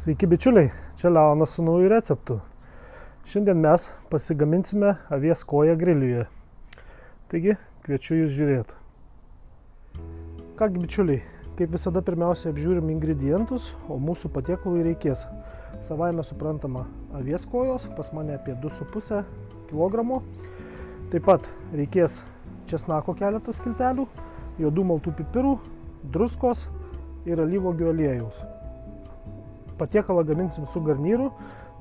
Sveiki bičiuliai, čia Leonas su nauju receptu. Šiandien mes pasigaminsime avies koją griliuje. Taigi, kviečiu jūs žiūrėti. Kągi bičiuliai, kaip visada pirmiausia apžiūrim ingredientus, o mūsų patiekalui reikės savaime suprantama avies kojos, pas mane apie 2,5 kg. Taip pat reikės česnako keletas skiltelių, juodų maltų pipirų, druskos ir alyvuogių aliejaus. Patiekalą gaminsim su garnyru,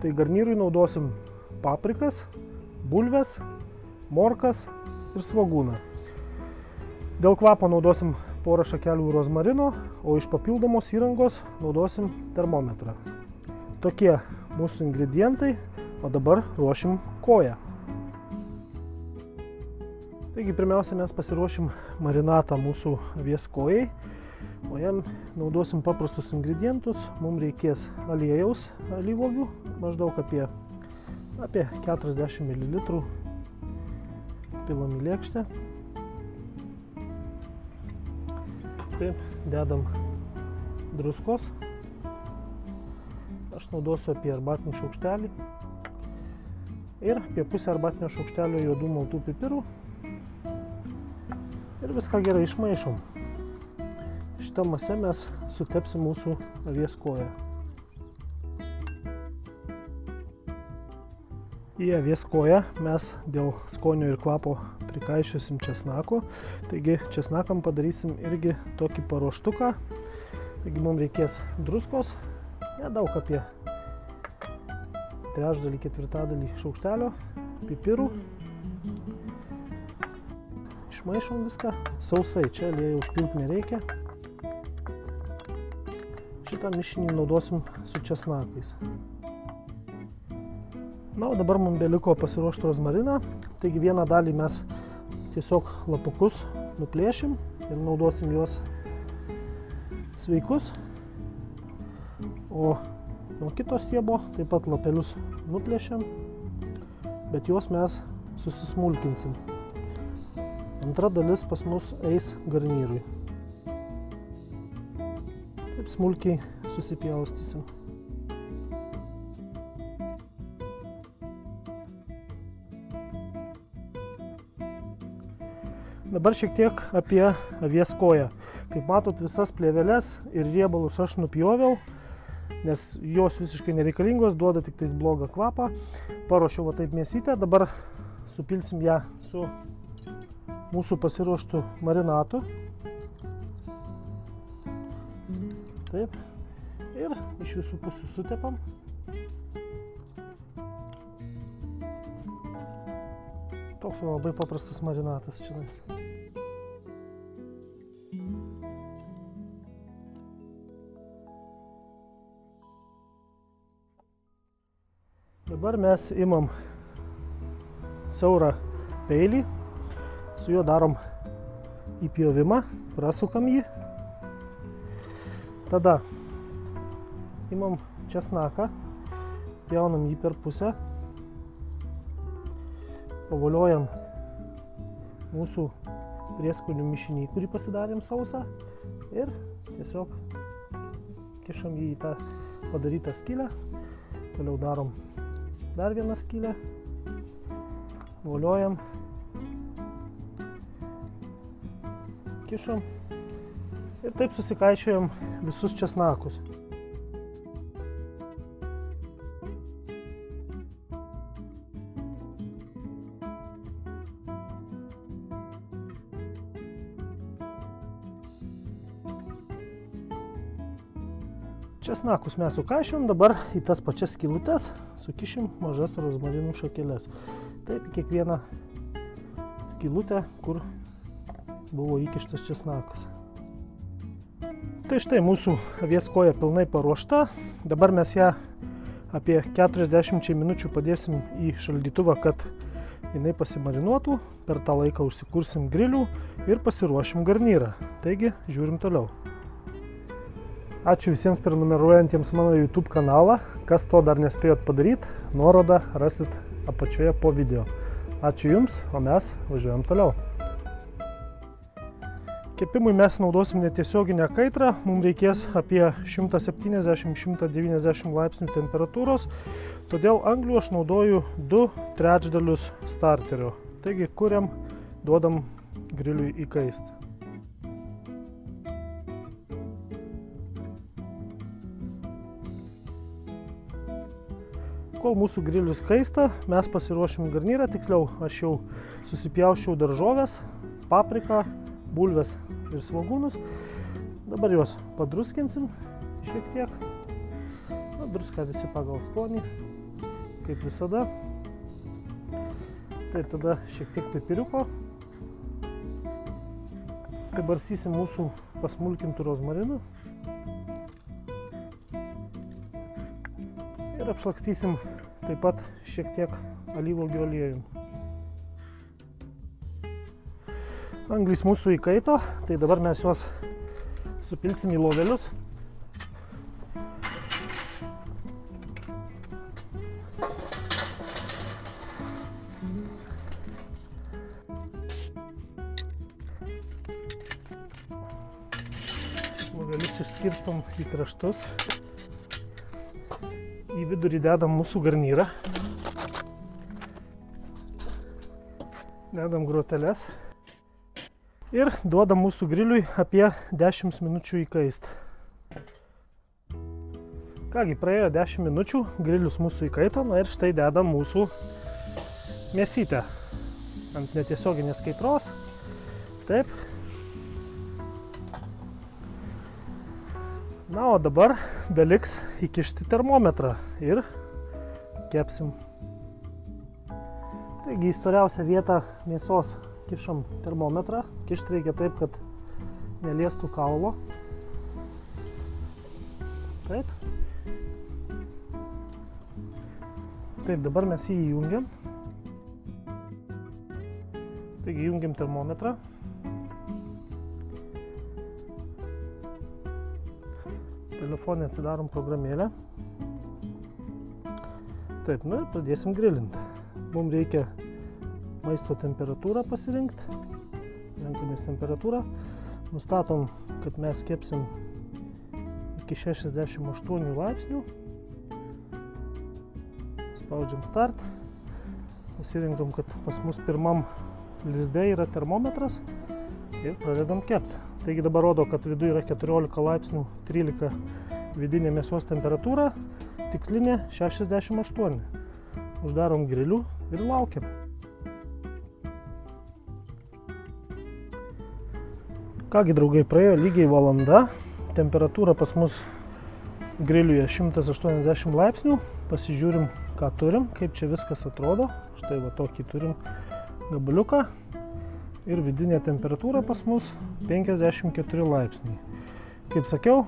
tai garnyrui naudosim paprikas, bulves, morkas ir svogūną. Dėl kvapo naudosim porą šakelių rozmarino, o iš papildomos įrangos naudosim termometrą. Tokie mūsų ingredientai, o dabar ruošim koją. Taigi pirmiausia mes pasiruošim marinatą mūsų avies kojai, o jam naudosim paprastus ingredientus. Mums reikės aliejaus alyvuogių, maždaug apie 40 ml. Pilam į lėkštę. Taip, dedam druskos. Aš naudosiu apie arbatinį šaukštelį. Ir apie pusę arbatinio šaukštelio juodų maltų pipirų. Ir viską gerai išmaišom. Šitą masę mes sutepsim mūsų avies koją. Į avies koją mes dėl skonio ir kvapo prikaišiosim česnako. Taigi česnakam padarysim irgi tokį paruoštuką. Taigi mums reikės druskos, nedaug, apie trečdalį, ketvirtadalį šaukštelio, pipirų. Išmaišom viską sausai, čia aliejaus pilt nereikia. Šitą mišinį naudosim su česnakais. Na, o dabar mums beliko pasiruošti rozmariną. Taigi vieną dalį mes tiesiog lapukus nuplėšim ir naudosim juos sveikus. O nuo kito stiebo taip pat lapelius nuplėšiam, bet juos mes susismulkinsim. Antra dalis pas mus eis garnyrui. Taip smulkiai susipjaustysim. Dabar šiek tiek apie avies koją. Kaip matot, visas plėveles ir riebalus aš nupjoviau, nes jos visiškai nereikalingos, duoda tik tais blogą kvapą. Paruošiau va taip mėsytę, dabar supilsim ją su mūsų pasiruoštų marinatu. Taip. Ir iš visų pusių sutepam. Toks labai paprastas marinatas čia. Dabar mes imam siaurą peilį, su juo darom įpjovimą, prasukam jį. Tada imam česnaką, pjaunam jį per pusę, pavoliojam mūsų prieskonių mišinį, kurį pasidarėm sausą, ir tiesiog kišam jį į tą padarytą skylę. Toliau darom dar vieną skylę, voliojam, kišam ir taip susikaičiojam visus česnakus. Česnakus mes sukaišiom, dabar į tas pačias skylutes sukišim mažas rozmarinų šakeles. Taip, į kiekvieną skylutę, kur buvo įkištas česnakas. Tai štai mūsų avies koja pilnai paruošta. Dabar mes ją apie 40 minučių padėsim į šaldytuvą, kad jinai pasimarinuotų. Per tą laiką užsikursim grilių ir pasiruošim garnyrą. Taigi, žiūrim toliau. Ačiū visiems prenumeruojantiems mano YouTube kanalą. Kas to dar nespėjot padaryti, nuorodą rasit apačioje po video. Ačiū Jums, o mes važiuojam toliau. Kepimui mes naudosim netiesioginę kaitrą, mums reikės apie 170-190 laipsnių temperatūros, todėl anglių aš naudoju 2/3 starterio. Taigi kuriam, duodam griliui įkaist. Kol mūsų grilius kaista, mes pasiruošim garnyrą, tiksliau aš jau susipjauščiau daržovės, papriką, bulves ir svogūnus. Dabar juos padruskinsim šiek tiek. Druską visi pagal skonį, kaip visada. Tai tada šiek tiek pipiriuko. Pribarstysim mūsų pasmulkintų rozmarinų. Ir apšlakstysim taip pat šiek tiek alyvuogių aliejum. Anglys mūsų įkaito, tai dabar mes juos supilsim į lovelius. Lovelius išskirstom į kraštus. Į vidurį dedam mūsų garnyrą. Dedam groteles. Ir duodam mūsų griliui apie 10 minučių įkaist. Kągi, praėjo 10 minučių, grilius mūsų įkaito, na ir štai dedam mūsų mėsytę ant netiesioginės kaitros. Taip. Na, o dabar beliks įkišti termometrą ir kepsim. Taigi į storiausią vietą mėsos kišam termometrą. Kišti reikia taip, kad neliestų kaulo. Taip. Taip, dabar mes jį įjungiam. Taigi įjungiam termometrą. Telefone atsidarom programėlę. Taip, nu ir pradėsim grilinti. Mums reikia maisto temperatūrą pasirinkti. Renkamės temperatūrą. Nustatom, kad mes kepsim iki 68 laipsnių. Spaudžiam start. Pasirinkam, kad pas mus pirmam lizde yra termometras ir pradedam kepti. Taigi dabar rodo, kad viduje yra 14 laipsnių 13 vidinė mėsos temperatūra, tikslinė 68. Uždarom grilių ir laukiam. Kągi, draugai, praėjo lygiai valanda. Temperatūra pas mus griliuje 180 laipsnių. Pasižiūrim, ką turim, kaip čia viskas atrodo. Štai va tokį turim gabaliuką. Ir vidinė temperatūra pas mus 54 laipsniai. Kaip sakiau,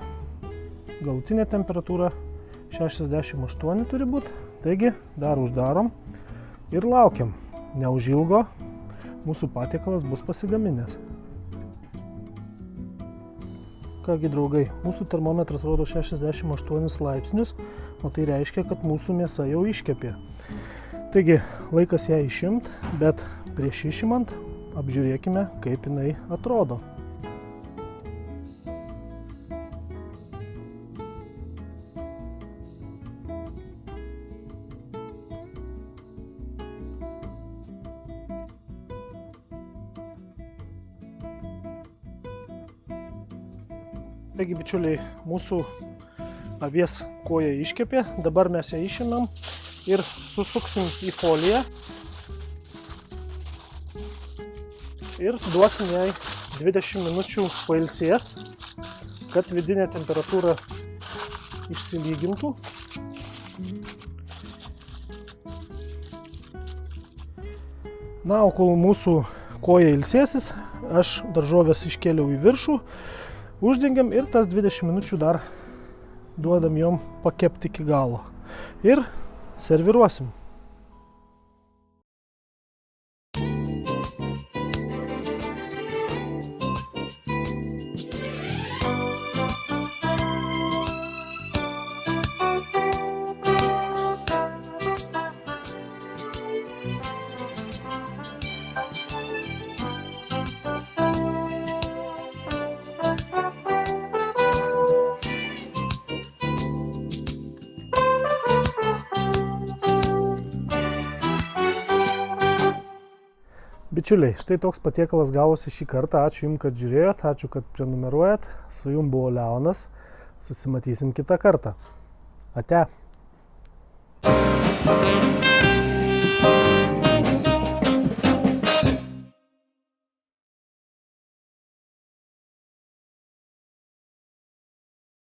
galutinė temperatūra 68 turi būti. Taigi dar uždarom ir laukiam. Neužilgo mūsų patiekalas bus pasigaminęs. Kągi, draugai, mūsų termometras rodo 68 laipsnius, o tai reiškia, kad mūsų mėsa jau iškepė. Taigi laikas ją išimti, bet prieš išimant apžiūrėkime, kaip jinai atrodo. Taigi, bičiuliai, mūsų avies koja iškepė. Dabar mes ją išimam ir susuksim į foliją. Ir duosim jai 20 minučių pailsėti, kad vidinė temperatūra išsilygintų. Na, o kol mūsų koja ilsėsis, aš daržovės iškėliau į viršų, uždengiam ir tas 20 minučių dar duodam jom pakepti iki galo. Ir serviruosim. Bičiuliai, štai toks patiekalas gavosi šį kartą. Ačiū Jums, kad žiūrėjot, ačiū, kad prenumeruojat. Su Jums buvo Leonas. Susimatysim kitą kartą. Ate.